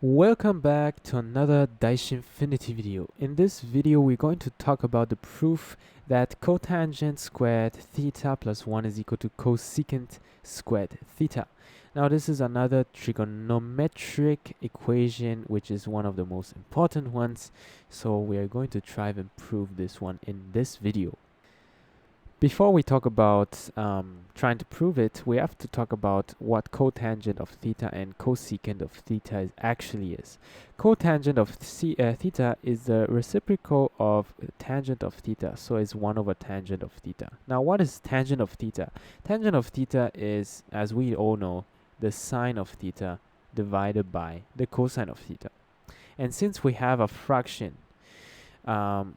Welcome back to another Daishinfinity video. In this video, we're going to talk about the proof that cotangent squared theta plus 1 is equal to cosecant squared theta. Now, this is another trigonometric equation, which is one of the most important ones. So we are going to try and prove this one in this video. Before we talk about trying to prove it, we have to talk about what cotangent of theta and cosecant of theta actually is. Cotangent of theta is the reciprocal of tangent of theta, so it's 1 over tangent of theta. Now, what is tangent of theta? Tangent of theta is, as we all know, the sine of theta divided by the cosine of theta. And since we have a fraction,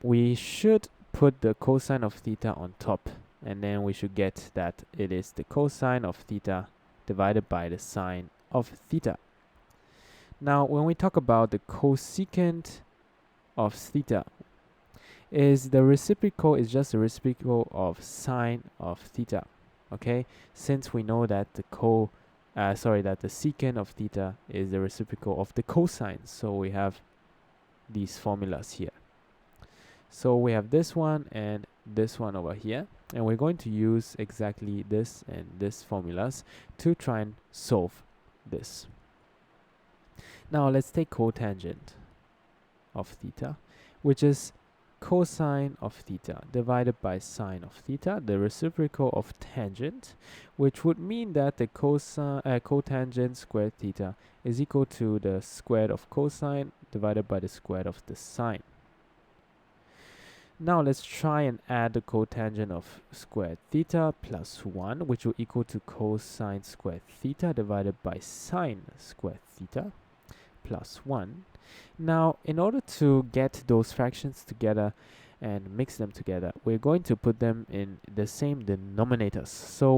we should put the cosine of theta on top, and then we should get that it is the cosine of theta divided by the sine of theta. Now, when we talk about the cosecant of theta, is the reciprocal is just the reciprocal of sine of theta. Okay, since we know that the secant of theta is the reciprocal of the cosine, so we have these formulas here. So we have this one and this one over here, and we're going to use exactly this and this formulas to try and solve this. Now let's take cotangent of theta, which is cosine of theta divided by sine of theta, the reciprocal of tangent, which would mean that the cotangent squared theta is equal to the square of cosine divided by the square of the sine. Now let's try and add the cotangent of squared theta plus 1, which will equal to cosine squared theta divided by sine squared theta plus 1. Now, in order to get those fractions together and mix them together, we're going to put them in the same denominators. So